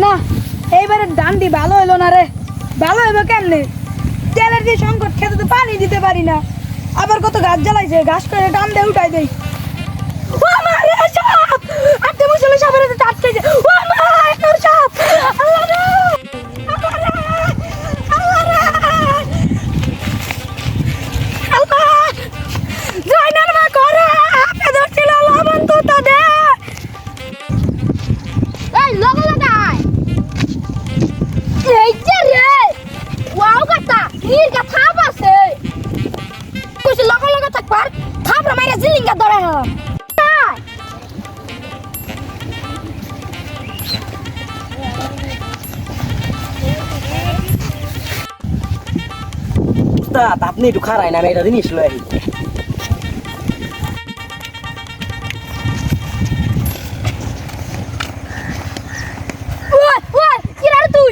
না এইবারে ডান্ডি ভালো হলো না রে। ভালো হইব কেমনে? তেলের যে সংকট, খেতে তো পানি দিতে পারি না। আবার কত গাছ জ্বালাইছে, গাছ করে টান দিয়ে উঠাই দেই। ও মা রে, সাপ! আপনি মুসলে সাপের তো টাটকেছে। ও মা, একটা সাপ! আল্লাহ রে! আল্লাহ রে! আল্লাহ রে! আল্লাহ! জয়নার মা করে আপনি ধরছিল লবণ তো দে। এই লগা লাগাই এই যে রে ওয়াও কাটা নীর কা থাপ আছে কুছ লগা লগা থাকবার থাপ রে মাইরা জিলিঙ্গা ধরে হ উস্তাদ আপনি একটু খারাই না, আমি এটা জিনিস লই আহি। ওই ওই কি রে তুই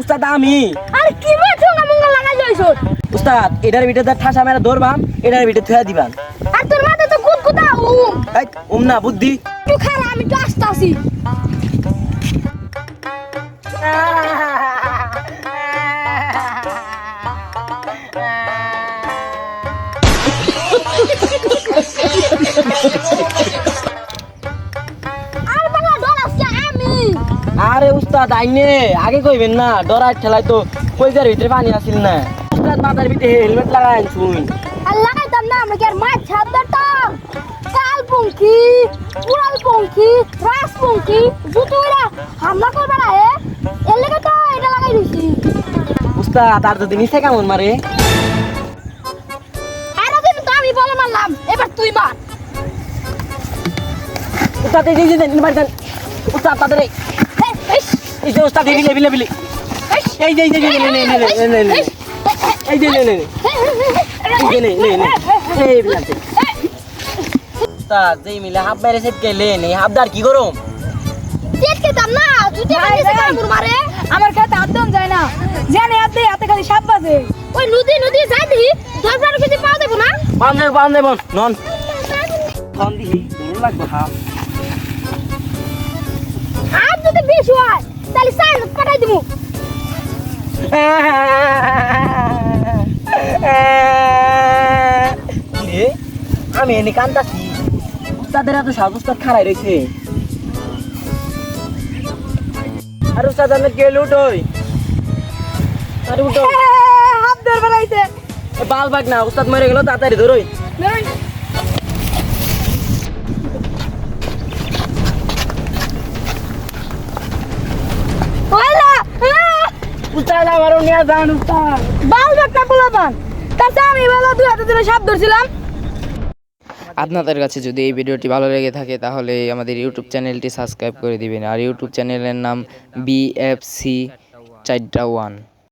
উস্তাদ আমি আরে কি মাছ না মঙ্গল লাগাই লইছো উস্তাদ এটার ভিতরে ঠাসা মেরা ধরবাম, এটার ভিতরে থুয়া দিবান। আর তোর মাথা তো কুতকুতা এই না বুদ্ধি। তুই খারা আমি তো আসতাছি আর বাংলা ডর আছে আমি আরে উস্তাদ আইনে আগে কইবেন না, ডরাই ঠেলাই তো কইজার ভিতরে পানি আসিল না। উস্তাদ মাথার ভিতরে হেলমেট লাগাই আনছুন। আর লাগাইতাম না আমরা কি আর মাছ ছাপ ধরতাম কাল পঙ্খি উড়াল পঙ্খি রাস পঙ্খি জুতুরা হামলা করবে না এর লেগে তো এটা লাগাই দিছি উস্তাদ আর যদি নিচে কেমন মারে? আর দিন তো আমি বলে মারলাম এবার তুই মার উস্তাদ এই যে মারি দেন উস্তাদ তাদের এই যে উস্তাদ এই বিলে বিলে এই যে এই যে এই যে এই বিলাতে উস্তাদ যেই মিলে হাফ মেরে সেট কেলেন, এই হাফদার কি করম? চেট খেতাম না জুতে মারিছে কামড় মারে আমার খেতে হাত দেন যায় না, জানে হাত দেয় হাতে খালি সাপ বাজে। ওই নদী নদী যাই দিই ধরবার কিছু পাওয়া দেবো না বান্ধে নন ফোন দিহি দূর লাগবে হাফ। আর যদি বেশি হয় তাহলে সাইড পাঠাই দিমু রে আমি এনে কান্দাছি, উস্তাদের এত সাহস উস্তাদ খাড়াই রয়েছে। আর উস্তাদ আমি গেল উঠোই, আরে উঠো হাত ধর বানাইছে। বাল বাগ না, উস্তাদ মরে গেল তাড়াতাড়ি ধরোই। উস্তাদ আমারও নিয়ে যান উস্তাদ। বাল বাকনা পোলাপান তাতে আমি বেলা 2 হাতে ধরে সাপ ধরছিলাম। আপনাদের কাছে যদি এই ভিডিওটি ভালো লেগে থাকে তাহলে আমাদের ইউটিউব চ্যানেলটি সাবস্ক্রাইব করে দিবেন। আর ইউটিউব চ্যানেলের নাম BFC 4 1।